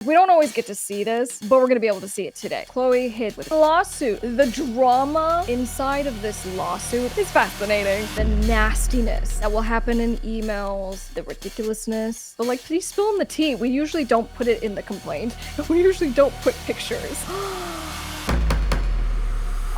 We don't always get to see this, but we're gonna be able to see it today. Chlöe hit with a lawsuit. The drama inside of this lawsuit is fascinating. The nastiness that will happen in emails, the ridiculousness. But like, please spill in the tea. We usually don't put it in the complaint. We usually don't put pictures.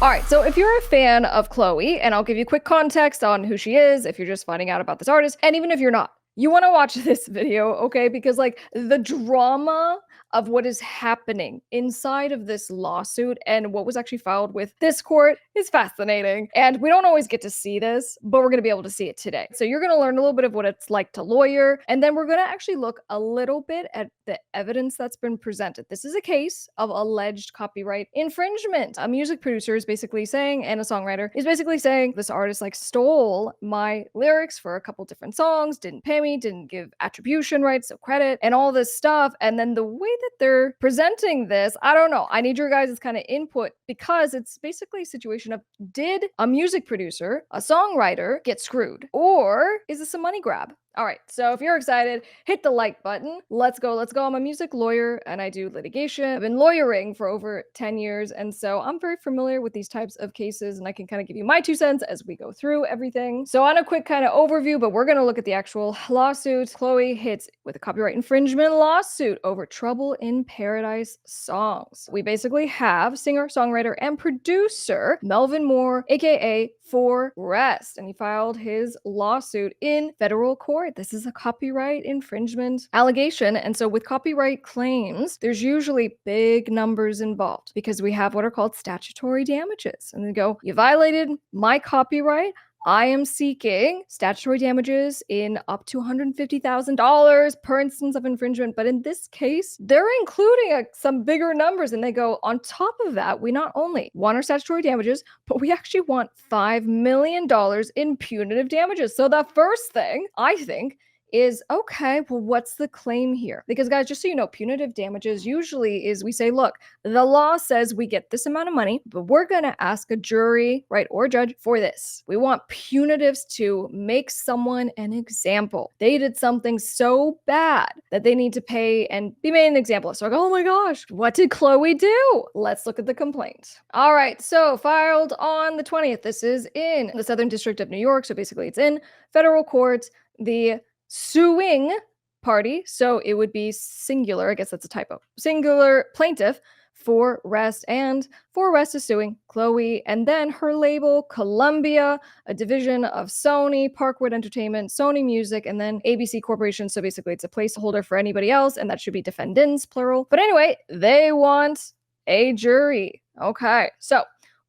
All right, so if you're a fan of Chlöe, and I'll give you quick context on who she is if you're just finding out about this artist, and even if you're not, you want to watch this video, okay? Because like the drama of what is happening inside of this lawsuit and what was actually filed with this court is fascinating. And we don't always get to see this, but we're going to be able to see it today. So you're going to learn a little bit of what it's like to lawyer, and then we're going to actually look a little bit at the evidence that's been presented. This is a case of alleged copyright infringement. A music producer is basically saying, and a songwriter is basically saying, this artist like stole my lyrics for a couple different songs, didn't pay me, didn't give attribution rights, so credit, and all this stuff. And then the way that they're presenting this, I don't know. I need your guys' kind of input because it's basically a situation of, did a music producer, a songwriter, get screwed? Or is this a money grab? All right, so if you're excited, hit the like button. Let's go, let's go. I'm a music lawyer and I do litigation. I've been lawyering for over 10 years, and so I'm very familiar with these types of cases, and I can kind of give you my 2 cents as we go through everything. So on a quick kind of overview, but we're gonna look at the actual lawsuit. Chlöe hits with a copyright infringement lawsuit over Trouble in Paradise songs. We basically have singer, songwriter, and producer Melvin Mohr, aka For Rest, and he filed his lawsuit in federal court. This is a copyright infringement allegation. And so with copyright claims, there's usually big numbers involved because we have what are called statutory damages. And they go, you violated my copyright. I am seeking statutory damages in up to $150,000 per instance of infringement. But in this case, they're including some bigger numbers. And they go, on top of that, we not only want our statutory damages, but we actually want $5 million in punitive damages. So the first thing I think is, okay, well, what's the claim here? Because guys, just so you know, punitive damages usually is we say, look, the law says we get this amount of money, but we're going to ask a jury, right, or a judge for this. We want punitives to make someone an example. They did something so bad that they need to pay and be made an example of. So I go, oh my gosh, what did Chlöe do? Let's look at the complaint. All right, so filed on the 20th. This is in the Southern District of New York. So basically it's in federal court. The suing party, so it would be singular, I guess that's a typo, singular plaintiff, For Rest, and For Rest is suing Chlöe, and then her label Columbia, a division of Sony, Parkwood Entertainment, Sony Music, and then ABC Corporation. So basically it's a placeholder for anybody else, and that should be defendants, plural. But anyway, they want a jury. Okay, so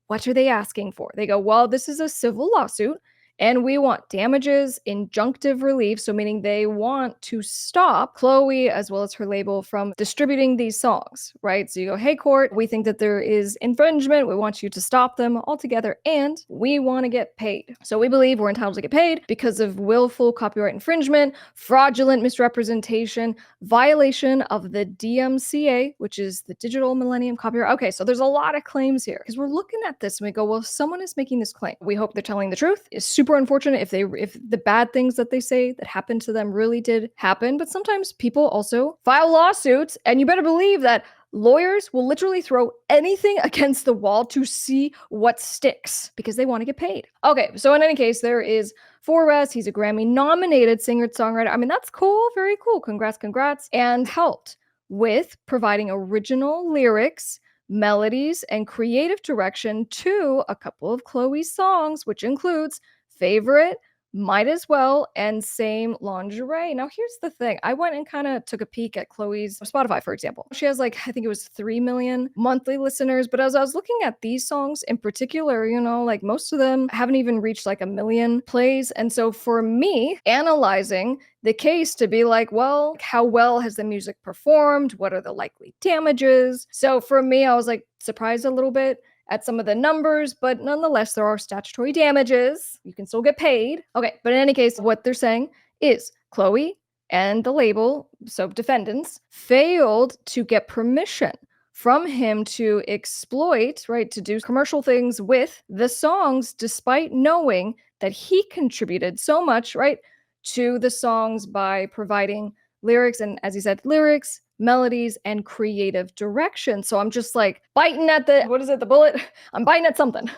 what are they asking for? They go, well, this is a civil lawsuit, and we want damages, injunctive relief, so meaning they want to stop Chlöe as well as her label from distributing these songs, right? So you go, hey court, we think that there is infringement. We want you to stop them altogether, and we want to get paid. So we believe we're entitled to get paid because of willful copyright infringement, fraudulent misrepresentation, violation of the DMCA, which is the Digital Millennium Copyright. Okay, so there's a lot of claims here because we're looking at this and we go, well, someone is making this claim. We hope they're telling the truth. It's super unfortunate if the bad things that they say that happened to them really did happen. But sometimes people also file lawsuits, and you better believe that lawyers will literally throw anything against the wall to see what sticks because they want to get paid. Okay, so in any case, there is For Rest. He's a Grammy-nominated singer-songwriter. I mean, that's cool. Very cool. Congrats, congrats. And helped with providing original lyrics, melodies, and creative direction to a couple of Chlöe's songs, which includes Favorite, Might As Well, and Same Lingerie. Now, here's the thing. I went and kind of took a peek at Chlöe's Spotify, for example. She has like, I think it was 3 million monthly listeners. But as I was looking at these songs in particular, you know, like most of them haven't even reached like 1 million plays. And so for me, analyzing the case to be like, well, how well has the music performed? What are the likely damages? So for me, I was like surprised a little bit at some of the numbers, but nonetheless, there are statutory damages. You can still get paid. Okay, but in any case, what they're saying is Chlöe and the label, so defendants, failed to get permission from him to exploit, right, to do commercial things with the songs, despite knowing that he contributed so much, right, to the songs by providing lyrics, and as he said, lyrics, melodies, and creative direction. So I'm just like biting at the, what is it, the bullet? I'm biting at something.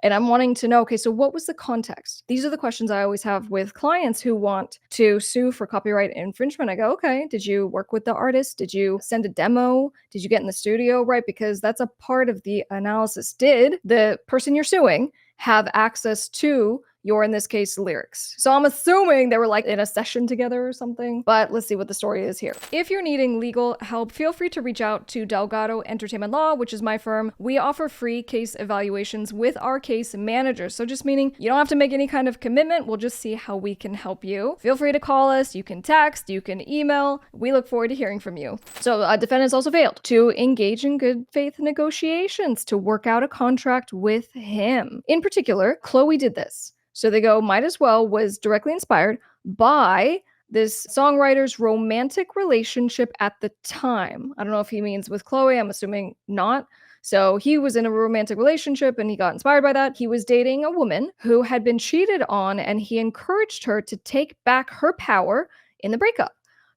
And I'm wanting to know, okay, so what was the context? These are the questions I always have with clients who want to sue for copyright infringement. I go, okay, did you work with the artist? Did you send a demo? Did you get in the studio? Right? Because that's a part of the analysis. Did the person you're suing have access to your, in this case, lyrics? So I'm assuming they were like in a session together or something, but let's see what the story is here. If you're needing legal help, feel free to reach out to Delgado Entertainment Law, which is my firm. We offer free case evaluations with our case managers. So just meaning you don't have to make any kind of commitment. We'll just see how we can help you. Feel free to call us. You can text, you can email. We look forward to hearing from you. So defendants also failed to engage in good faith negotiations to work out a contract with him. In particular, Chlöe did this. So they go, might as well was directly inspired by this songwriter's romantic relationship at the time. I don't know if he means with Chlöe, I'm assuming not. So he was in a romantic relationship and he got inspired by that. He was dating a woman who had been cheated on, and he encouraged her to take back her power in the breakup.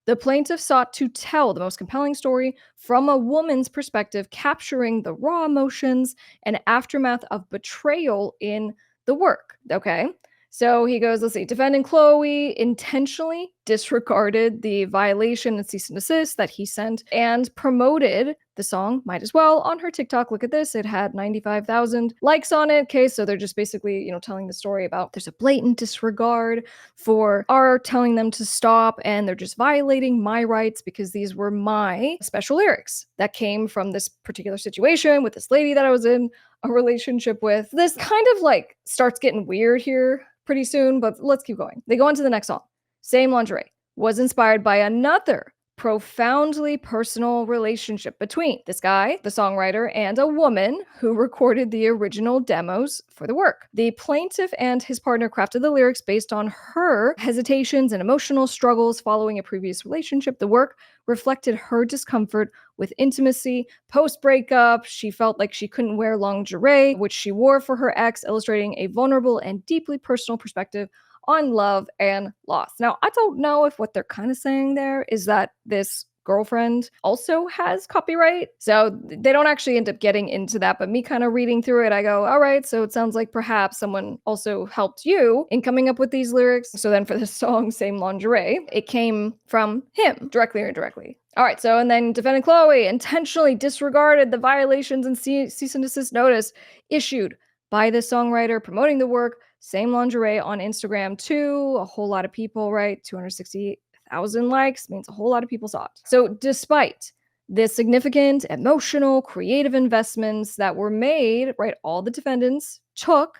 The plaintiff sought to tell the most compelling story from a woman's perspective, capturing the raw emotions and aftermath of betrayal in the work. Okay. So he goes, let's see, defendant Chlöe intentionally disregarded the violation and cease and desist that he sent and promoted the song Might As Well on her TikTok. Look at this. It had 95,000 likes on it. Okay, so they're just basically, telling the story about there's a blatant disregard for our telling them to stop, and they're just violating my rights because these were my special lyrics that came from this particular situation with this lady that I was in a relationship with. This kind of like starts getting weird here pretty soon, but let's keep going. They go on to the next song. Same Lingerie was inspired by another profoundly personal relationship between this guy, the songwriter, and a woman who recorded the original demos for the work. The plaintiff and his partner crafted the lyrics based on her hesitations and emotional struggles following a previous relationship. The work reflected her discomfort with intimacy post-breakup. She felt like she couldn't wear lingerie, which she wore for her ex, illustrating a vulnerable and deeply personal perspective on love and loss. Now, I don't know if what they're kind of saying there is that this girlfriend also has copyright. So they don't actually end up getting into that, but me kind of reading through it, I go, all right, so it sounds like perhaps someone also helped you in coming up with these lyrics. So then for this song, Same Lingerie, it came from him, directly or indirectly. All right, so and then defendant Chlöe intentionally disregarded the violations and cease and desist notice issued by the songwriter promoting the work, Same Lingerie, on Instagram to a whole lot of people, right? 268,000 likes means a whole lot of people saw it. So despite the significant emotional, creative investments that were made, right, all the defendants took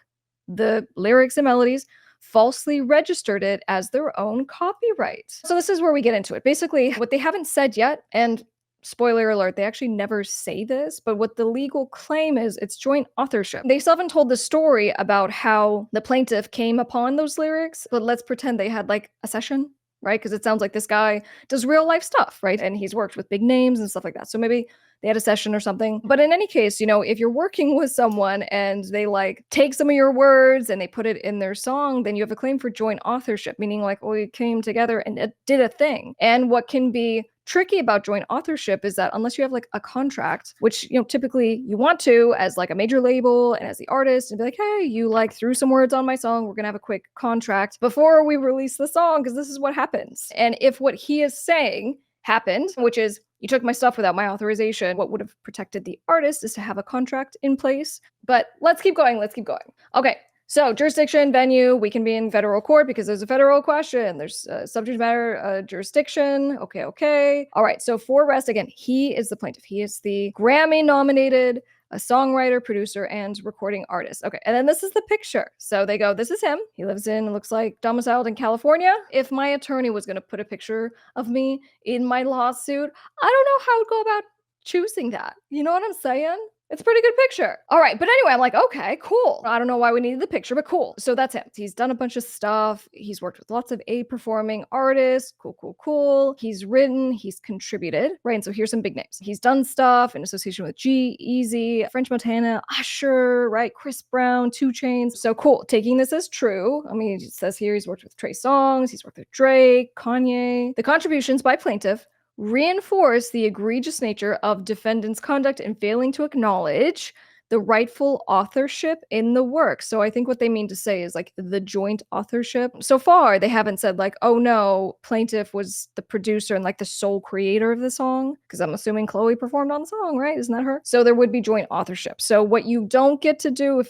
the lyrics and melodies, falsely registered it as their own copyright. So this is where we get into it. Basically, what they haven't said yet, and spoiler alert, they actually never say this, but what the legal claim is, it's joint authorship. They still haven't told the story about how the plaintiff came upon those lyrics, but let's pretend they had like a session, right? Because it sounds like this guy does real life stuff, right? And he's worked with big names and stuff like that. So maybe they had a session or something. But in any case, if you're working with someone and they like take some of your words and they put it in their song, then you have a claim for joint authorship, meaning like, we came together and it did a thing. And what can be tricky about joint authorship is that unless you have like a contract, which typically you want to as like a major label and as the artist, and be like, hey, you like threw some words on my song, we're gonna have a quick contract before we release the song because this is what happens. And if what he is saying happened, which is you took my stuff without my authorization, what would have protected the artist is to have a contract in place. But let's keep going. Okay. So jurisdiction, venue, we can be in federal court because there's a federal question. There's subject matter jurisdiction. Okay. All right. So for arrest, again, he is the plaintiff. He is the Grammy-nominated songwriter, producer, and recording artist. Okay. And then this is the picture. So they go, this is him. He lives in, looks like domiciled in California. If my attorney was going to put a picture of me in my lawsuit, I don't know how I would go about choosing that. You know what I'm saying? It's a pretty good picture. All right. But anyway, I'm like, okay, cool. I don't know why we needed the picture, but cool. So that's him. He's done a bunch of stuff. He's worked with lots of performing artists. Cool. He's written, he's contributed, right? And so here's some big names. He's done stuff in association with G-Eazy, French Montana, Usher, right? Chris Brown, 2 Chainz. So cool. Taking this as true. I mean, it says here he's worked with Trey Songz. He's worked with Drake, Kanye. The contributions by plaintiff reinforce the egregious nature of defendant's conduct in failing to acknowledge the rightful authorship in the work. So I think what they mean to say is like the joint authorship. So far, they haven't said like, oh no, plaintiff was the producer and like the sole creator of the song, because I'm assuming Chlöe performed on the song, right? Isn't that her? So there would be joint authorship. So what you don't get to do if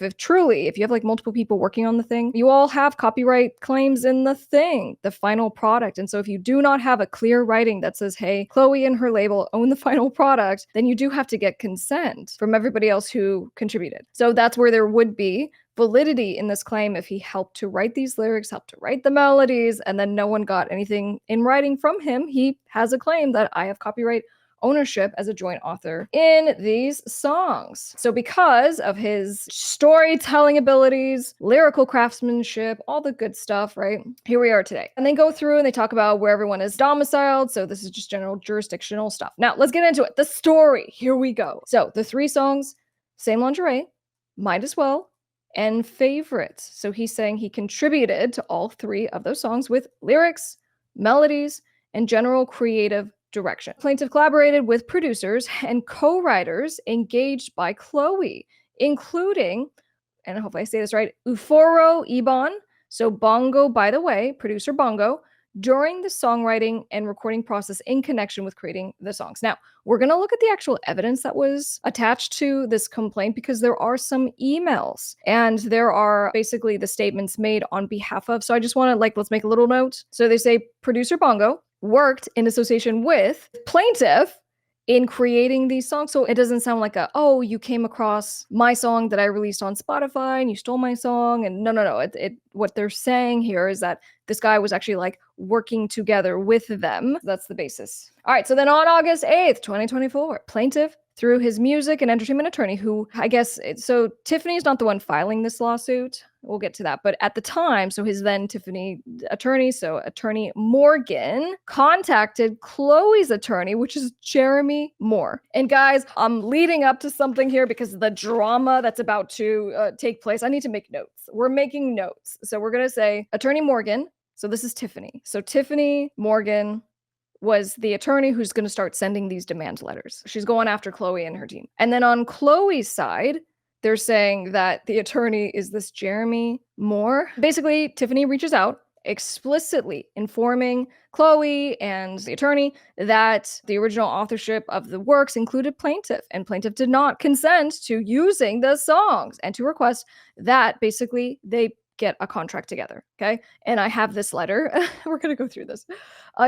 you have like multiple people working on the thing, you all have copyright claims in the thing, the final product. And so if you do not have a clear writing that says, hey, Chlöe and her label own the final product, then you do have to get consent from everybody else who contributed. So that's where there would be validity in this claim if he helped to write these lyrics, helped to write the melodies, and then no one got anything in writing from him. He has a claim that I have copyright ownership as a joint author in these songs. So because of his storytelling abilities, lyrical craftsmanship, all the good stuff, right? Here we are today. And they go through and they talk about where everyone is domiciled. So this is just general jurisdictional stuff. Now let's get into it. The story. Here we go. So the 3 songs, Same Lingerie, Might As Well, and Favorite. So he's saying he contributed to all 3 of those songs with lyrics, melodies, and general creative direction. Plaintiff collaborated with producers and co-writers engaged by Chlöe, including, and I hope I say this right, Uforo Ibon, so Bongo, by the way, producer Bongo, during the songwriting and recording process in connection with creating the songs. Now, we're going to look at the actual evidence that was attached to this complaint because there are some emails and there are basically the statements made on behalf of. So I just want to let's make a little note. So they say producer Bongo worked in association with plaintiff in creating these songs. So it doesn't sound like oh, you came across my song that I released on Spotify and you stole my song. And no. What they're saying here is that this guy was actually working together with them. That's the basis. All right. So then on August 8th, 2024, plaintiff, through his music and entertainment attorney, who I guess, so Tiffany's not the one filing this lawsuit. We'll get to that. But at the time, so his then Tiffany attorney, so attorney Morgan, contacted Chlöe's attorney, which is Jeremy Mohr. And guys, I'm leading up to something here because of the drama that's about to take place. I need to make notes. We're making notes. So we're going to say attorney Morgan. So this is Tiffany. So Tiffany Morgan was the attorney who's going to start sending these demand letters. She's going after Chlöe and her team. And then on Chlöe's side, they're saying that the attorney is this Jeremy Mohr. Basically, Tiffany reaches out, explicitly informing Chlöe and the attorney that the original authorship of the works included plaintiff, and plaintiff did not consent to using the songs, and to request that basically they get a contract together, okay? And I have this letter. We're going to go through this.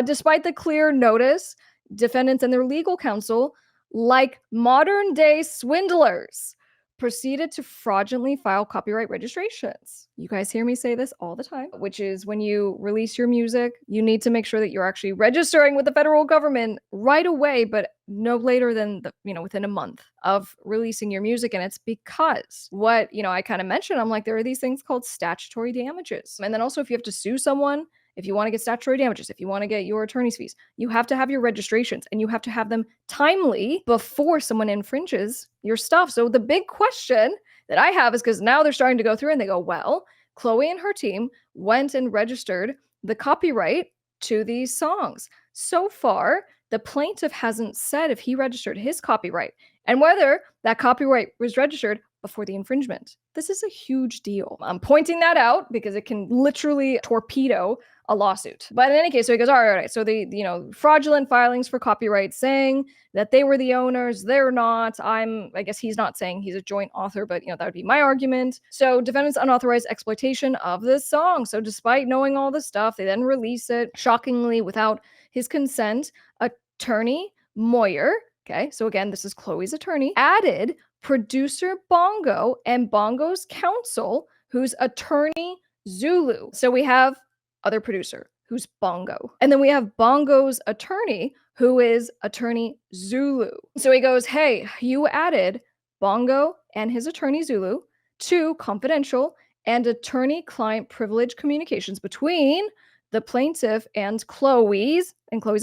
Despite the clear notice, defendants and their legal counsel, like modern-day swindlers, proceeded to fraudulently file copyright registrations. You guys hear me say this all the time, which is when you release your music, you need to make sure that you're actually registering with the federal government right away, but no later than within a month of releasing your music. And it's because what, I kind of mentioned, I'm like, there are these things called statutory damages. And then also if you have to sue someone, if you want to get statutory damages, if you want to get your attorney's fees, you have to have your registrations and you have to have them timely before someone infringes your stuff. So the big question that I have is because now they're starting to go through and they go, well, Chlöe and her team went and registered the copyright to these songs. So far, the plaintiff hasn't said if he registered his copyright and whether that copyright was registered before the infringement. This is a huge deal. I'm pointing that out because it can literally torpedo a lawsuit. But in any case, so he goes, all right. So the fraudulent filings for copyright saying that they were the owners, they're not. I guess he's not saying he's a joint author, but that would be my argument. So defendants unauthorized exploitation of this song. So despite knowing all this stuff, they then release it shockingly without his consent. Attorney Mohr, okay, so again, this is Chlöe's attorney, added producer Bongo and Bongo's counsel, who's attorney Zulu. So we have other producer, who's Bongo. And then we have Bongo's attorney, who is attorney Zulu. So he goes, hey, you added Bongo and his attorney Zulu to confidential and attorney-client privilege communications between the plaintiff and Chlöe's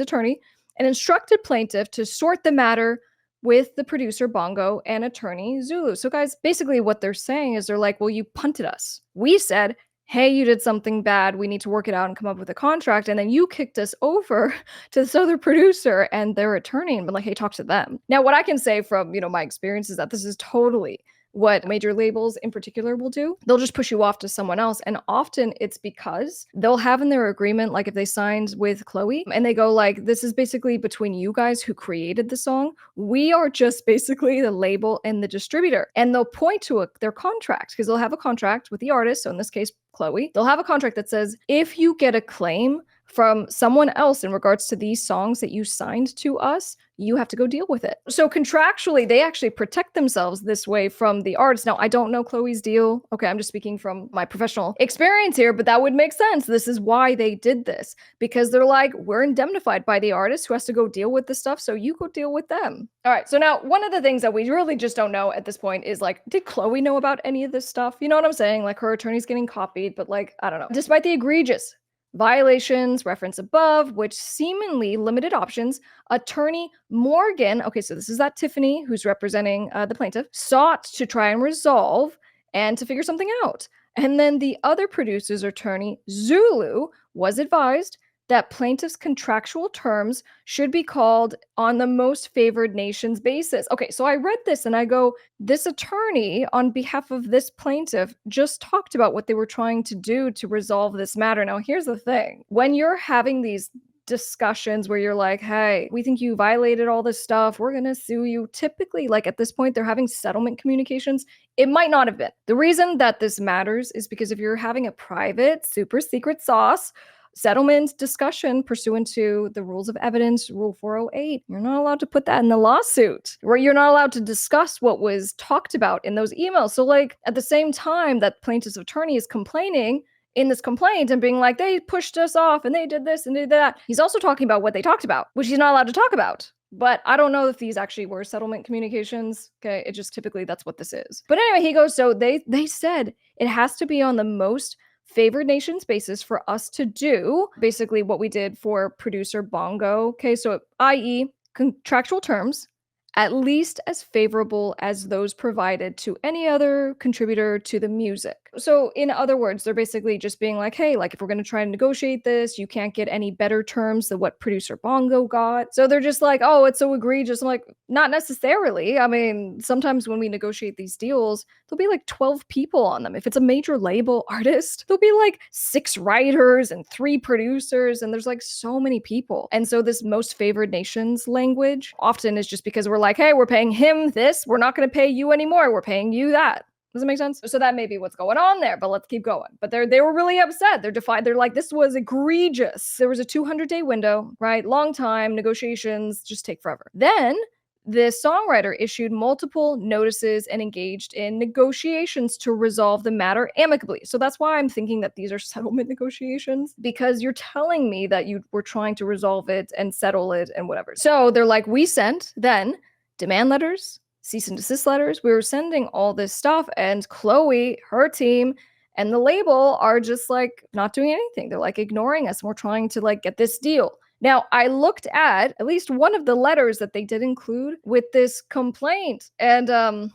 attorney, and instructed plaintiff to sort the matter with the producer Bongo and attorney Zulu. So guys, basically what they're saying is they're like, well, you punted us. We said, hey, you did something bad, we need to work it out and come up with a contract, and then you kicked us over to this other producer and their attorney and been like, hey, talk to them. Now, what I can say from, my experience is that this is totally what major labels in particular will do. They'll just push you off to someone else. And often it's because they'll have in their agreement, like if they signed with Chlöe and they go like, this is basically between you guys who created the song. We are just basically the label and the distributor. And they'll point to their contract because they'll have a contract with the artist. So in this case, Chlöe, they'll have a contract that says, if you get a claim from someone else in regards to these songs that you signed to us, you have to go deal with it. So contractually, they actually protect themselves this way from the artist. Now, I don't know Chlöe's deal. Okay, I'm just speaking from my professional experience here, but that would make sense. This is why they did this, because they're like, we're indemnified by the artist who has to go deal with this stuff, so you go deal with them. All right, so now one of the things that we really just don't know at this point is like, did Chlöe know about any of this stuff? You know what I'm saying? Like her attorney's getting copied, but like, I don't know. Despite the egregious violations referenced above, which seemingly limited options, attorney Morgan, okay, so this is that Tiffany who's representing the plaintiff, sought to try and resolve and to figure something out. And then the other producer's attorney, Zulu, was advised that plaintiff's contractual terms should be called on the most favored nations basis. Okay, so I read this and I go, this attorney on behalf of this plaintiff just talked about what they were trying to do to resolve this matter. Now, here's the thing. When you're having these discussions where you're like, hey, we think you violated all this stuff, we're gonna sue you. Typically, like at this point, they're having settlement communications. It might not have been. The reason that this matters is because if you're having a private, super secret sauce settlement discussion pursuant to the rules of evidence, Rule 408, you're not allowed to put that in the lawsuit, where you're not allowed to discuss what was talked about in those emails. So like at the same time that plaintiff's attorney is complaining in this complaint and being like, they pushed us off and they did this and they did that, he's also talking about what they talked about, which he's not allowed to talk about. But I don't know if these actually were settlement communications. Okay, it just typically that's what this is. But anyway, he goes, so they said it has to be on the most favored nations basis for us to do basically what we did for producer Bongo. Okay, so i.e. contractual terms at least as favorable as those provided to any other contributor to the music. So in other words, they're basically just being like, hey, like if we're going to try to negotiate this, you can't get any better terms than what producer Bongo got. So they're just like, oh, it's so egregious. I'm like, not necessarily. I mean, sometimes when we negotiate these deals, there'll be like 12 people on them. If it's a major label artist, there'll be like 6 writers and 3 producers, and there's like so many people. And so this most favored nations language often is just because we're like, hey, we're paying him this, we're not going to pay you anymore, we're paying you that. Does that make sense? So that may be what's going on there, but let's keep going. But they were really upset. They're defied. They're like, this was egregious. There was a 200-day window, right? Long time, negotiations just take forever. Then the songwriter issued multiple notices and engaged in negotiations to resolve the matter amicably. So that's why I'm thinking that these are settlement negotiations, because you're telling me that you were trying to resolve it and settle it and whatever. So they're like, we sent then demand letters, cease and desist letters. We were sending all this stuff, and Chlöe, her team, and the label are just like not doing anything. They're like ignoring us, and we're trying to like get this deal. Now, I looked at least one of the letters that they did include with this complaint, and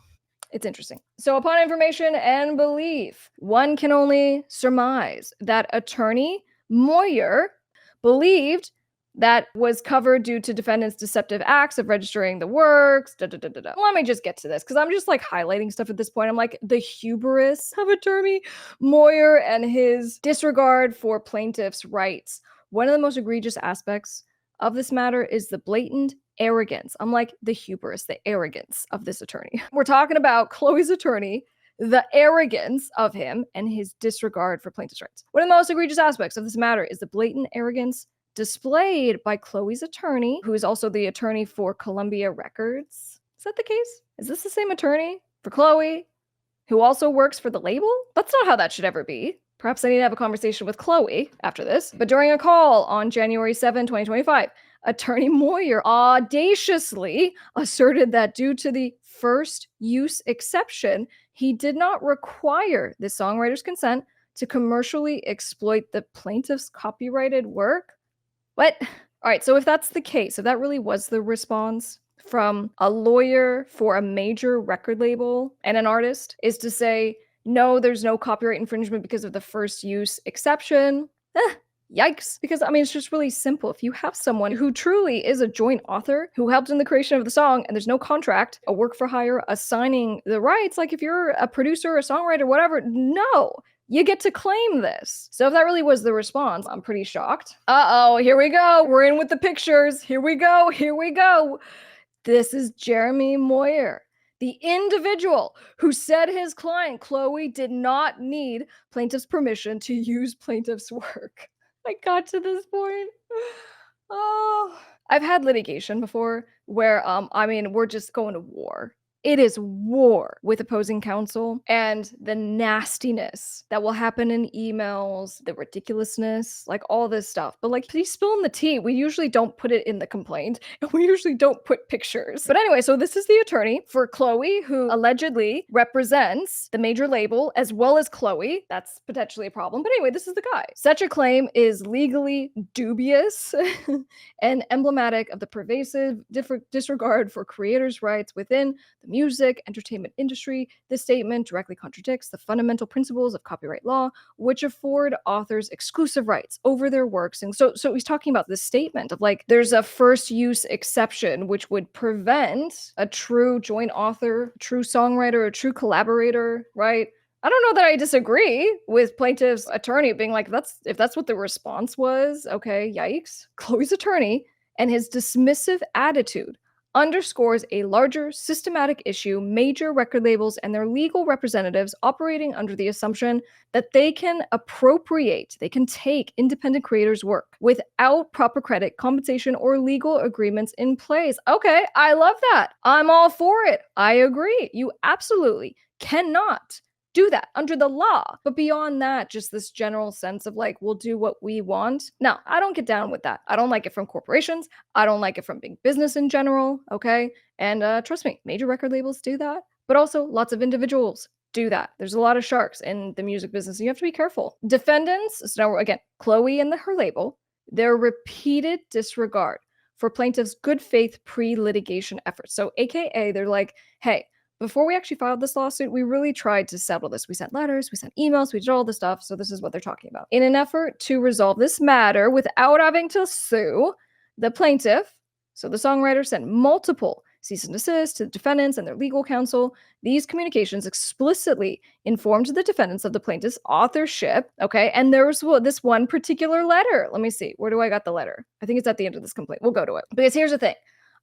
it's interesting. So upon information and belief, one can only surmise that attorney Mohr believed that was covered due to defendant's deceptive acts of registering the works. Let me just get to this, because I'm just like highlighting stuff at this point. I'm like, the hubris of attorney Mohr and his disregard for plaintiff's rights. One of the most egregious aspects of this matter is the blatant arrogance. I'm like, the hubris, the arrogance of this attorney. We're talking about Chlöe's attorney, the arrogance of him, and his disregard for plaintiff's rights. One of the most egregious aspects of this matter is the blatant arrogance displayed by Chlöe's attorney, who is also the attorney for Columbia Records. Is that the case? Is this the same attorney for Chlöe, who also works for the label? That's not how that should ever be. Perhaps I need to have a conversation with Chlöe after this. But during a call on January 7, 2025, attorney Mohr audaciously asserted that due to the first use exception, he did not require the songwriter's consent to commercially exploit the plaintiff's copyrighted work. What? All right, so if that's the case, if that really was the response from a lawyer for a major record label and an artist, is to say, No, there's no copyright infringement because of the first use exception. Yikes. Because, I mean, it's just really simple. If you have someone who truly is a joint author who helped in the creation of the song and there's no contract, a work for hire assigning the rights, like if you're a producer, a songwriter, whatever, no, you get to claim this. So if that really was the response, I'm pretty shocked. Uh-oh, here we go. We're in with the pictures. Here we go. Here we go. This is Jeremy Mohr, the individual who said his client, Chlöe, did not need plaintiff's permission to use plaintiff's work. I got to this point. Oh, I've had litigation before where, I mean, we're just going to war. It is war with opposing counsel, and the nastiness that will happen in emails, the ridiculousness, like all this stuff. But like, please spill in the tea. We usually don't put it in the complaint, and we usually don't put pictures. But anyway, so this is the attorney for Chlöe, who allegedly represents the major label as well as Chlöe. That's potentially a problem. But anyway, this is the guy. Such a claim is legally dubious and emblematic of the pervasive disregard for creators' rights within the music, entertainment industry. This statement directly contradicts the fundamental principles of copyright law, which afford authors exclusive rights over their works. And so he's talking about this statement of like, there's a first use exception, which would prevent a true joint author, true songwriter, a true collaborator, right? I don't know that I disagree with plaintiff's attorney being like, if that's what the response was, okay, yikes. Chlöe's attorney and his dismissive attitude underscores a larger systematic issue, major record labels and their legal representatives operating under the assumption that they can appropriate, they can take independent creators' work without proper credit, compensation, or legal agreements in place. Okay, I love that. I'm all for it. I agree. You absolutely cannot do that under the law. But beyond that, just this general sense of like, we'll do what we want. No, I don't get down with that. I don't like it from corporations. I don't like it from big business in general, okay? And trust me, major record labels do that, but also lots of individuals do that. There's a lot of sharks in the music business, and you have to be careful. Defendants, so now again, Chlöe and her label, their repeated disregard for plaintiffs' good faith pre-litigation efforts. So AKA, they're like, hey, before we actually filed this lawsuit, we really tried to settle this. We sent letters, we sent emails, we did all this stuff. So this is what they're talking about. In an effort to resolve this matter without having to sue, the plaintiff, so the songwriter, sent multiple cease and desist to the defendants and their legal counsel. These communications explicitly informed the defendants of the plaintiff's authorship, okay? And there was this one particular letter. Let me see. Where do I got the letter? I think it's at the end of this complaint. We'll go to it. Because here's the thing.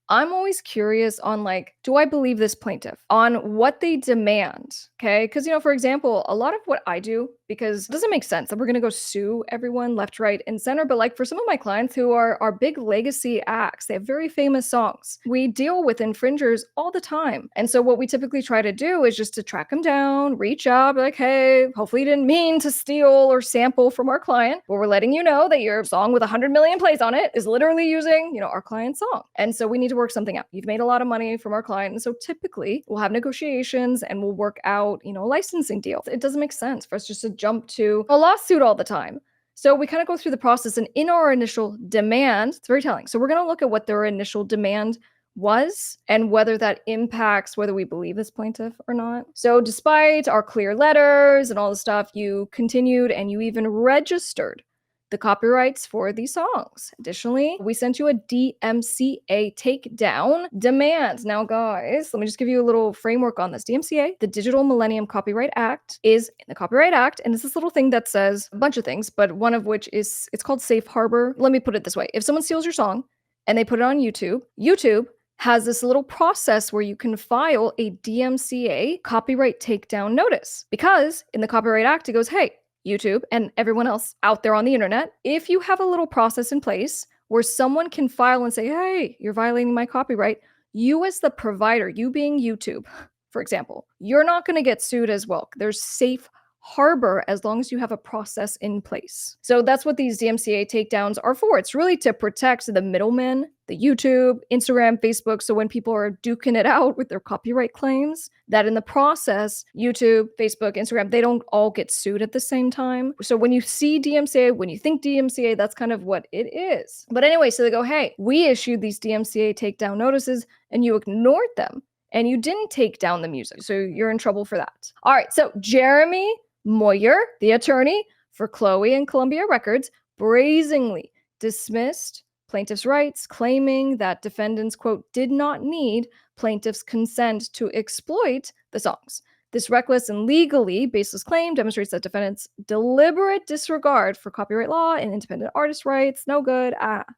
I'm always curious on like, do I believe this plaintiff on what they demand? Okay. Because, for example, a lot of what I do, because it doesn't make sense that we're going to go sue everyone left, right, and center. But like for some of my clients who are big legacy acts, they have very famous songs. We deal with infringers all the time. And so what we typically try to do is just to track them down, reach out, be like, hey, hopefully you didn't mean to steal or sample from our client, but we're letting you know that your song with 100 million plays on it is literally using, our client's song. And so we need to work something out. You've made a lot of money from our client. And so typically we'll have negotiations and we'll work out, a licensing deal. It doesn't make sense for us just to jump to a lawsuit all the time. So we kind of go through the process, and in our initial demand, it's very telling. So we're going to look at what their initial demand was and whether that impacts whether we believe this plaintiff or not. So despite our clear letters and all the stuff, you continued and you even registered the copyrights for these songs. Additionally, we sent you a DMCA takedown demand. Now, guys, let me just give you a little framework on this. DMCA, the Digital Millennium Copyright Act, is in the Copyright Act, and it's this little thing that says a bunch of things, but one of which is, it's called safe harbor. Let me put it this way. If someone steals your song and they put it on YouTube, YouTube has this little process where you can file a DMCA copyright takedown notice. Because in the Copyright Act, it goes, hey, YouTube and everyone else out there on the internet, if you have a little process in place where someone can file and say, hey, you're violating my copyright, you as the provider, you being YouTube, for example, you're not going to get sued as well. There's safe harbor as long as you have a process in place. So that's what these DMCA takedowns are for. It's really to protect the middlemen, the YouTube, Instagram, Facebook. So when people are duking it out with their copyright claims, that in the process, YouTube, Facebook, Instagram, they don't all get sued at the same time. So when you see DMCA, when you think DMCA, that's kind of what it is. But anyway, so they go, hey, we issued these DMCA takedown notices and you ignored them. and you didn't take down the music. So you're in trouble for that. All right, so Jeremy Mohr, the attorney for Chlöe and Columbia Records, brazenly dismissed plaintiff's rights, claiming that defendants, quote, did not need plaintiff's consent to exploit the songs. This reckless and legally baseless claim demonstrates that defendants' deliberate disregard for copyright law and independent artist rights. No good.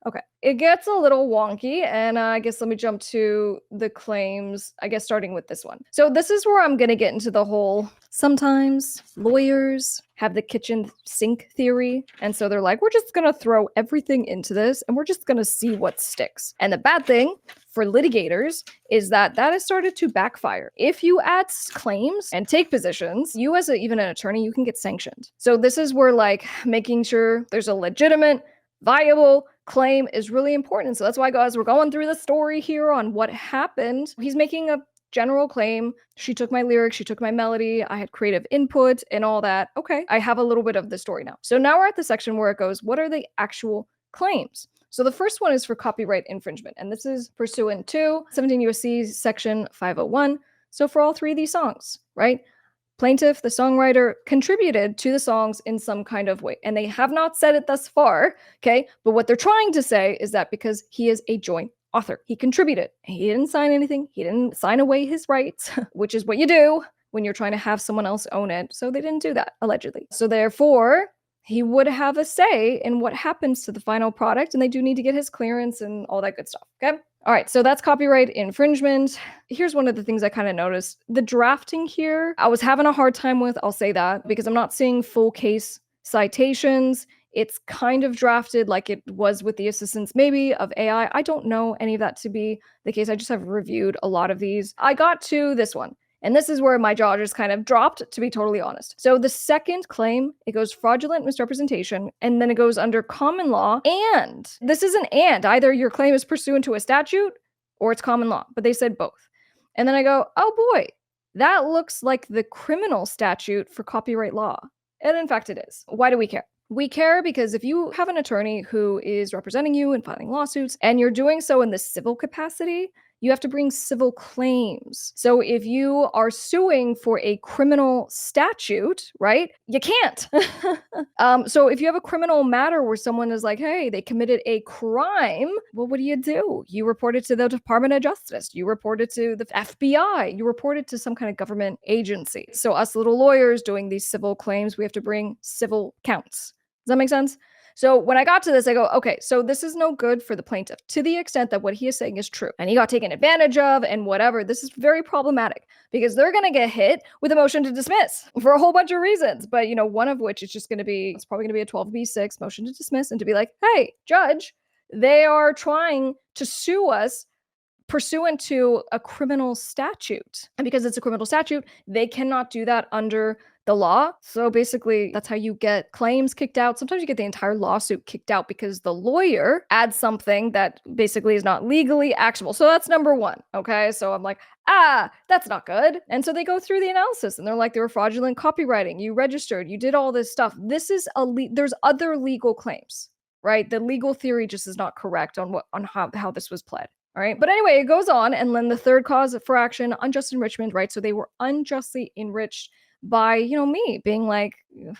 Okay. It gets a little wonky, and I guess let me jump to the claims, I guess starting with this one. So this is where I'm going to get into the whole, sometimes lawyers have the kitchen sink theory, and so they're like, we're just going to throw everything into this, and we're just going to see what sticks. And the bad thing for litigators is that has started to backfire. If you add claims and take positions, you as even an attorney, you can get sanctioned. So this is where like making sure there's a legitimate, viable claim is really important. So that's why, guys, we're going through the story here on what happened. He's making a general claim. She took my lyrics, she took my melody, I had creative input and all that. Okay, I have a little bit of the story now. So now we're at the section where it goes, what are the actual claims? So the first one is for copyright infringement, and this is pursuant to 17 U.S.C. section 501. So for all three of these songs, right? Plaintiff, the songwriter, contributed to the songs in some kind of way, and they have not said it thus far, okay? But what they're trying to say is that because he is a joint author, he contributed. He didn't sign anything. He didn't sign away his rights, which is what you do when you're trying to have someone else own it. So they didn't do that, allegedly. So therefore, he would have a say in what happens to the final product, and they do need to get his clearance and all that good stuff, okay? All right, so that's copyright infringement. Here's one of the things I kind of noticed. The drafting here, I was having a hard time with, I'll say that, because I'm not seeing full case citations. It's kind of drafted like it was with the assistance maybe of AI. I don't know any of that to be the case. I just have reviewed a lot of these. I got to this one. And this is where my jaw just kind of dropped, to be totally honest. So the second claim, it goes fraudulent misrepresentation, and then it goes under common law. And this is an and. Either your claim is pursuant to a statute or it's common law, but they said both. And then I go, oh boy, that looks like the criminal statute for copyright law. And in fact, it is. Why do we care? We care because if you have an attorney who is representing you and filing lawsuits, and you're doing so in the civil capacity, you have to bring civil claims. So if you are suing for a criminal statute, right, you can't. So if you have a criminal matter where someone is like, hey, they committed a crime, well, what do? You report it to the Department of Justice. You report it to the FBI. You report it to some kind of government agency. So us little lawyers doing these civil claims, we have to bring civil counts. Does that make sense? So when I got to this, I go, okay, so this is no good for the plaintiff to the extent that what he is saying is true and he got taken advantage of and whatever. This is very problematic because they're going to get hit with a motion to dismiss for a whole bunch of reasons. But, you know, one of which is just going to be, it's probably going to be a 12b6 motion to dismiss and to be like, hey, judge, they are trying to sue us pursuant to a criminal statute. And because it's a criminal statute, they cannot do that under the law. So basically, that's how you get claims kicked out. Sometimes you get the entire lawsuit kicked out because the lawyer adds something that basically is not legally actionable. So that's number one. Okay. So I'm like, that's not good. And so they go through the analysis and they're like, they were fraudulent copywriting. You registered, you did all this stuff. This is there's other legal claims, right? The legal theory just is not correct on how this was pled. All right. But anyway, it goes on. And then the third cause for action, unjust enrichment, right? So they were unjustly enriched by, you know, me being like,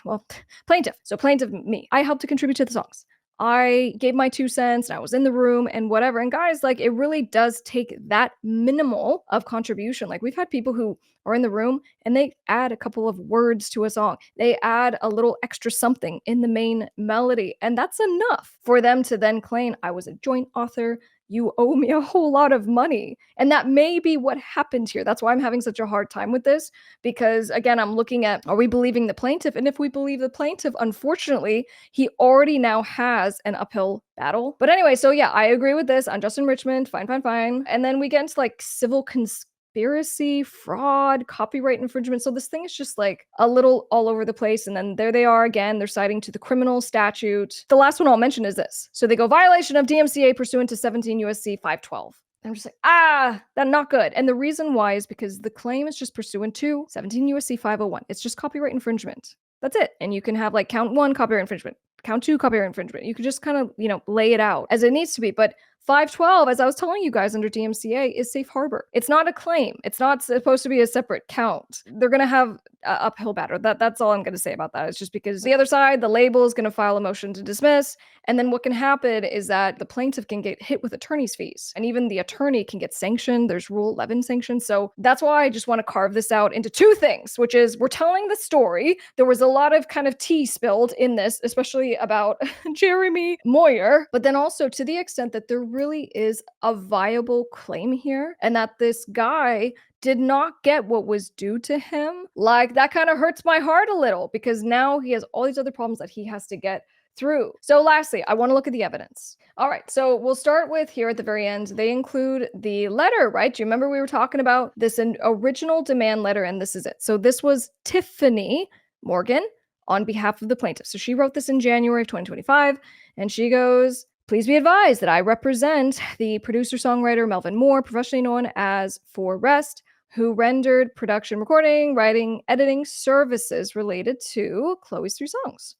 well, plaintiff. So plaintiff, me. I helped to contribute to the songs. I gave my 2 cents and I was in the room and whatever. And guys, like, it really does take that minimal of contribution. Like, we've had people who are in the room and they add a couple of words to a song. They add a little extra something in the main melody. And that's enough for them to then claim I was a joint author. You owe me a whole lot of money. And that may be what happened here. That's why I'm having such a hard time with this, because again, I'm looking at, are we believing the plaintiff? And if we believe the plaintiff, unfortunately, he already now has an uphill battle. But anyway, so yeah, I agree with this. Unjust enrichment, fine. And then we get into like civil conspiracy, fraud, copyright infringement. So this thing is just like a little all over the place. And then there they are again, they're citing to the criminal statute. The last one I'll mention is this. So they go violation of DMCA pursuant to 17 U.S.C. 512. And I'm just like, that's not good. And the reason why is because the claim is just pursuant to 17 U.S.C. 501. It's just copyright infringement. That's it. And you can have like count 1 copyright infringement, count 2 copyright infringement. You can just kind of, you know, lay it out as it needs to be. But 512, as I was telling you guys under DMCA, is safe harbor. It's not a claim. It's not supposed to be a separate count. They're going to have uphill battle. That's all I'm going to say about that. It's just because the other side, the label is going to file a motion to dismiss. And then what can happen is that the plaintiff can get hit with attorney's fees. And even the attorney can get sanctioned. There's Rule 11 sanctions. So that's why I just want to carve this out into two things, which is we're telling the story. There was a lot of kind of tea spilled in this, especially about Jeremy Mohr, but then also to the extent that there really is a viable claim here and that this guy did not get what was due to him. Like, that kind of hurts my heart a little because now he has all these other problems that he has to get through. So lastly, I want to look at the evidence. All right, so we'll start with here at the very end. They include the letter, right? Do you remember we were talking about this original demand letter, and this is it. So this was Tiffany Morgan on behalf of the plaintiff. So she wrote this in January of 2025, and she goes, "Please be advised that I represent the producer-songwriter Melvin Mohr, professionally known as For Rest, who rendered production, recording, writing, editing services related to Chlöe's 3 songs,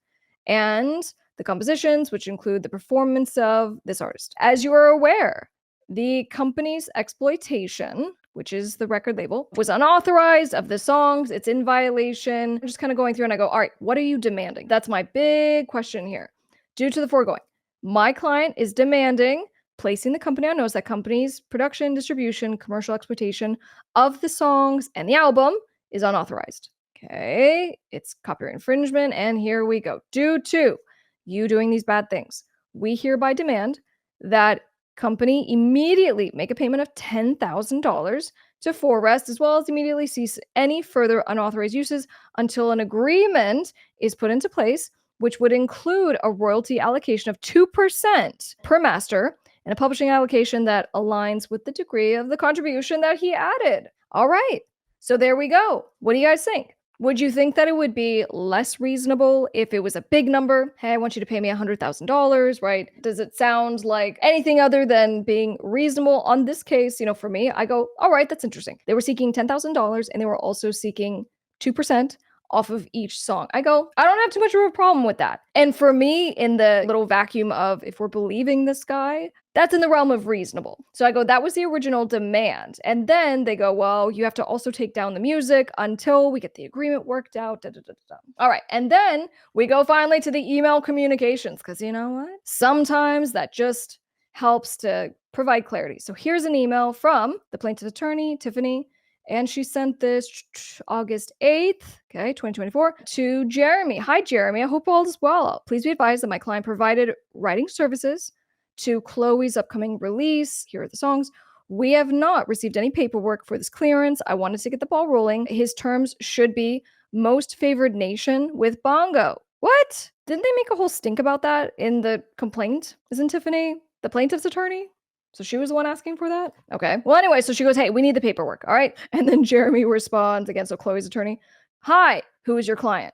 and the compositions, which include the performance of this artist. As you are aware, the company's exploitation, which is the record label, was unauthorized of the songs. It's in violation." I'm just kind of going through and I go, all right, what are you demanding? That's my big question here. Due to the foregoing, my client is demanding placing the company on notice that company's production, distribution, commercial exploitation of the songs and the album is unauthorized. Okay, it's copyright infringement, and here we go. Due to you doing these bad things, we hereby demand that company immediately make a payment of $10,000 to For Rest, as well as immediately cease any further unauthorized uses until an agreement is put into place, which would include a royalty allocation of 2% per master and a publishing allocation that aligns with the degree of the contribution that he added. All right, so there we go. What do you guys think? Would you think that it would be less reasonable if it was a big number? Hey, I want you to pay me $100,000, right? Does it sound like anything other than being reasonable on this case? You know, for me, I go, all right, that's interesting. They were seeking $10,000 and they were also seeking 2% off of each song. I go, I don't have too much of a problem with that. And for me, in the little vacuum of if we're believing this guy, that's in the realm of reasonable. So I go, that was the original demand. And then they go, well, you have to also take down the music until we get the agreement worked out. Da, da, da, da. All right. And then we go finally to the email communications, because you know what? Sometimes that just helps to provide clarity. So here's an email from the plaintiff's attorney, Tiffany, and she sent this August 8th, 2024, to Jeremy. Hi, Jeremy. I hope all is well. Please be advised that my client provided writing services to Chlöe's upcoming release. Here are the songs. We have not received any paperwork for this clearance. I wanted to get the ball rolling. His terms should be most favored nation with Bongo. What? Didn't they make a whole stink about that in the complaint? Isn't Tiffany the plaintiff's attorney? So she was the one asking for that? Okay. Well, anyway, so she goes, hey, we need the paperwork. All right. And then Jeremy responds again. So Chlöe's attorney, hi, who is your client?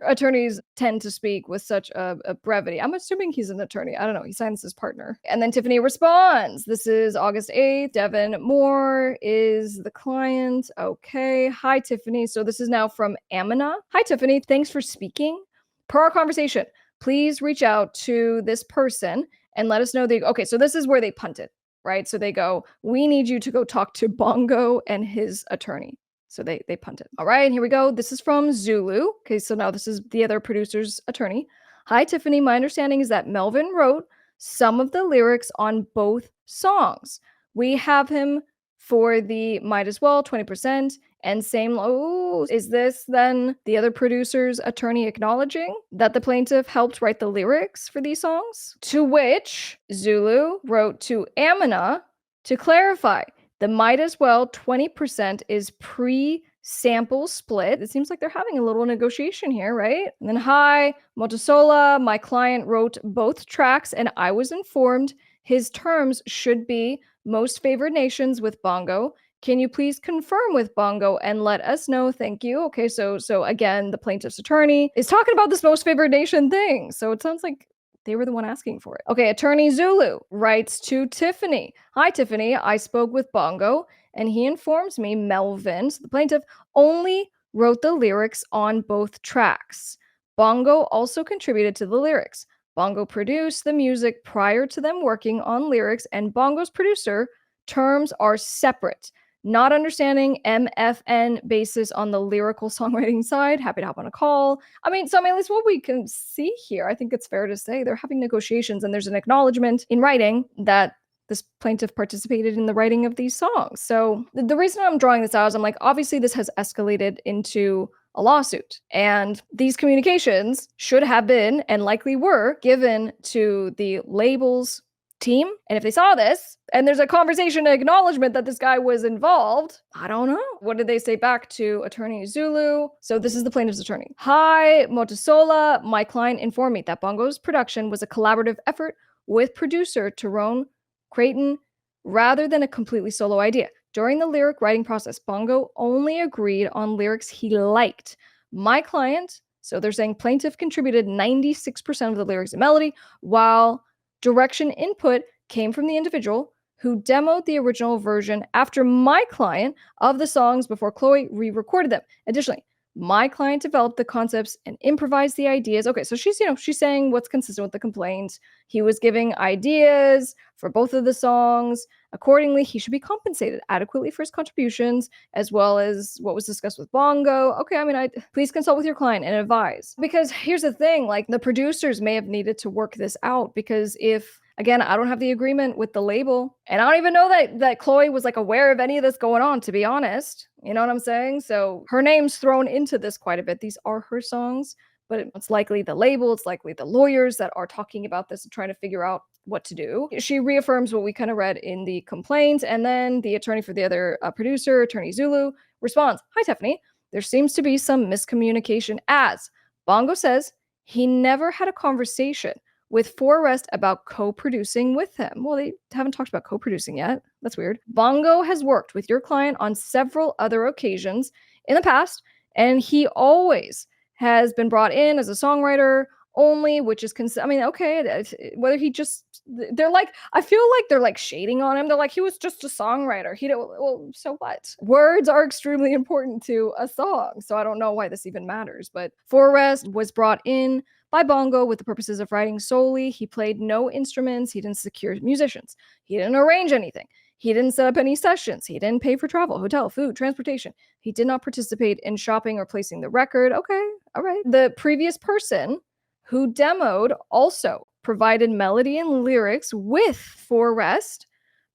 Attorneys tend to speak with such a brevity. I'm assuming he's an attorney. I don't know. He signs his partner. And then Tiffany responds. This is August 8th. Devin Mohr is the client. Okay. Hi, Tiffany. So this is now from Amina. Hi, Tiffany. Thanks for speaking. Per our conversation, please reach out to this person and let us know. Okay, so this is where they punted, right? So they go, we need you to go talk to Bongo and his attorney. So they punted. All right, here we go. This is from Zulu. Okay, so now this is the other producer's attorney. Hi, Tiffany. My understanding is that Melvin wrote some of the lyrics on both songs. We have him for the Might As Well, 20%, and same. Oh, is this then the other producer's attorney acknowledging that the plaintiff helped write the lyrics for these songs? To which Zulu wrote to Amina to clarify, the Might As Well 20% is pre-sample split. It seems like they're having a little negotiation here, right? And then, hi, Motosola, my client wrote both tracks and I was informed his terms should be most favored nations with Bongo. Can you please confirm with Bongo and let us know? Thank you. Okay, so again, the plaintiff's attorney is talking about this most favored nation thing. So it sounds like they were the one asking for it. Okay, attorney Zulu writes to Tiffany. Hi, Tiffany. I spoke with Bongo and he informs me Melvin, so the plaintiff, only wrote the lyrics on both tracks. Bongo also contributed to the lyrics. Bongo produced the music prior to them working on lyrics, and Bongo's producer terms are separate. Not understanding MFN basis on the lyrical songwriting side. Happy to hop on a call. I mean, at least what we can see here, I think it's fair to say they're having negotiations, and there's an acknowledgement in writing that this plaintiff participated in the writing of these songs. So the reason I'm drawing this out is I'm like, obviously this has escalated into a lawsuit, and these communications should have been and likely were given to the label's team. And if they saw this and there's a conversation, an acknowledgement that this guy was involved, I don't know. What did they say back to Attorney Zulu? So this is the plaintiff's attorney. Hi, Motosola. My client informed me that Bongo's production was a collaborative effort with producer Tyrone Creighton rather than a completely solo idea. During the lyric writing process, Bongo only agreed on lyrics he liked. My client, so they're saying plaintiff, contributed 96% of the lyrics and melody, while direction input came from the individual who demoed the original version after my client of the songs before Chlöe re-recorded them. Additionally, my client developed the concepts and improvised the ideas. Okay, so she's saying what's consistent with the complaint. He was giving ideas for both of the songs. Accordingly, he should be compensated adequately for his contributions, as well as what was discussed with Bongo. Okay, I mean, please consult with your client and advise. Because here's the thing, like, the producers may have needed to work this out, because if, again, I don't have the agreement with the label, and I don't even know that Chlöe was like aware of any of this going on, to be honest. You know what I'm saying? So her name's thrown into this quite a bit. These are her songs, but it's likely the label, it's likely the lawyers that are talking about this and trying to figure out what to do. She reaffirms what we kind of read in the complaint, and then the attorney for the other producer, Attorney Zulu, responds, "Hi, Tiffany. There seems to be some miscommunication, as Bongo says he never had a conversation with Forrest about co-producing with him." Well, they haven't talked about co-producing yet. That's weird. Bongo has worked with your client on several other occasions in the past, and he always has been brought in as a songwriter only, which is I mean, okay, whether he just, they're like, I feel like they're like shading on him. They're like, he was just a songwriter. He don't, well, so what? Words are extremely important to a song, so I don't know why this even matters. But Forrest was brought in by Bongo with the purposes of writing solely. He played no instruments. He didn't secure musicians. He didn't arrange anything. He didn't set up any sessions. He didn't pay for travel, hotel, food, transportation. He did not participate in shopping or placing the record. Okay, all right. The previous person who demoed also provided melody and lyrics with Forrest,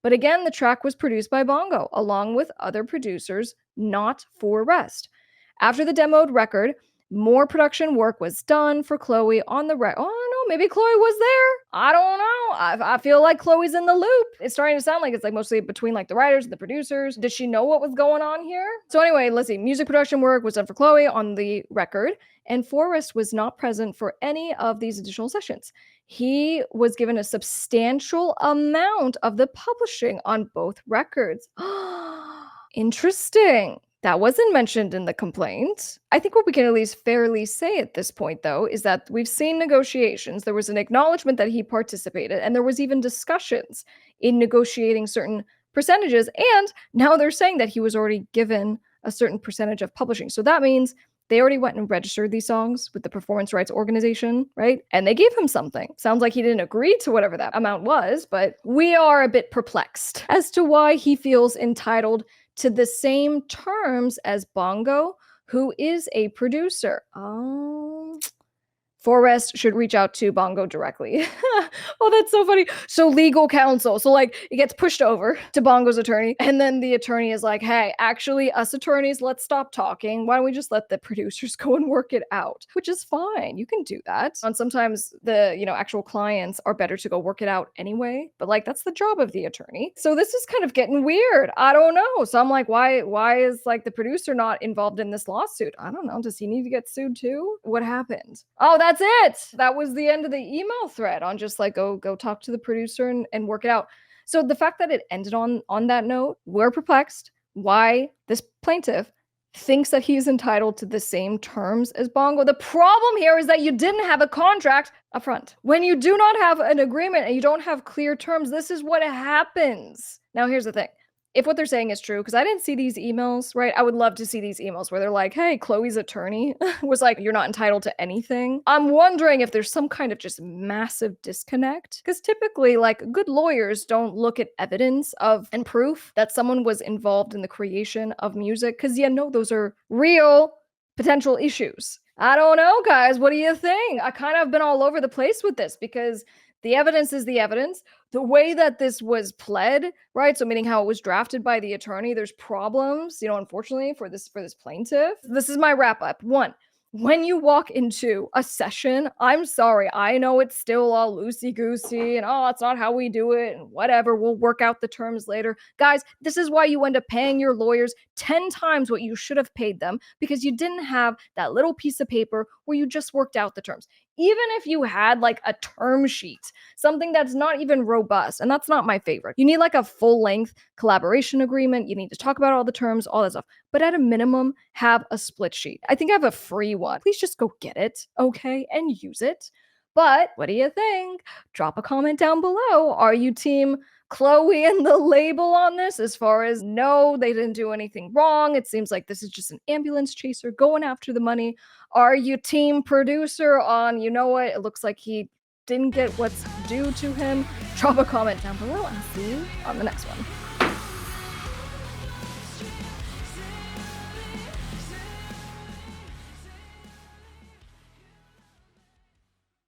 but again, the track was produced by Bongo along with other producers, not Forrest. After the demoed record, more production work was done for Chlöe on the record. Oh, I don't know. Maybe Chlöe was there. I don't know. I feel like Chloe's in the loop. It's starting to sound like it's like mostly between like the writers and the producers. Did she know what was going on here? So anyway, let's see. Music production work was done for Chlöe on the record, and Forrest was not present for any of these additional sessions. He was given a substantial amount of the publishing on both records. Interesting. That wasn't mentioned in the complaint. I think what we can at least fairly say at this point, though, is that we've seen negotiations. There was an acknowledgement that he participated, and there was even discussions in negotiating certain percentages. And now they're saying that he was already given a certain percentage of publishing. So that means they already went and registered these songs with the performance rights organization, right? And they gave him something. Sounds like he didn't agree to whatever that amount was, but we are a bit perplexed as to why he feels entitled to the same terms as Bongo, who is a producer. Oh, Forrest should reach out to Bongo directly. Oh, that's so funny. So legal counsel. So like it gets pushed over to Bongo's attorney, and then the attorney is like, hey, actually us attorneys, let's stop talking. Why don't we just let the producers go and work it out? Which is fine. You can do that. And sometimes the, actual clients are better to go work it out anyway. But like that's the job of the attorney. So this is kind of getting weird. I don't know. So I'm like, why is like the producer not involved in this lawsuit? I don't know. Does he need to get sued too? What happened? Oh, that's it. That was the end of the email thread on just like go talk to the producer and work it out. So the fact that it ended on that note, we're perplexed why this plaintiff thinks that he's entitled to the same terms as Bongo. The problem here is that you didn't have a contract up front. When you do not have an agreement and you don't have clear terms, this is what happens. Now, here's the thing. if what they're saying is true, because I didn't see these emails, right? I would love to see these emails where they're like, hey, Chloe's attorney was like, you're not entitled to anything. I'm wondering if there's some kind of just massive disconnect. Because typically, like, good lawyers don't look at evidence of and proof that someone was involved in the creation of music, because those are real potential issues. I don't know, guys. What do you think? I kind of been all over the place with this because the evidence is the evidence. The way that this was pled, right? So meaning how it was drafted by the attorney, there's problems, unfortunately for this plaintiff. This is my wrap up. One, when you walk into a session, I'm sorry, I know it's still all loosey-goosey and it's not how we do it and whatever, we'll work out the terms later. Guys, this is why you end up paying your lawyers 10 times what you should have paid them, because you didn't have that little piece of paper where you just worked out the terms. Even if you had like a term sheet, something that's not even robust, and that's not my favorite. You need like a full-length collaboration agreement. You need to talk about all the terms, all that stuff. But at a minimum, have a split sheet. I think I have a free one. Please just go get it, okay, and use it. But what do you think? Drop a comment down below. Are you team Chloe and the label on this, as far as no, they didn't do anything wrong? It seems like this is just an ambulance chaser going after the money. Are you team producer on, what, it looks like he didn't get what's due to him? Drop a comment down below and see you on the next one.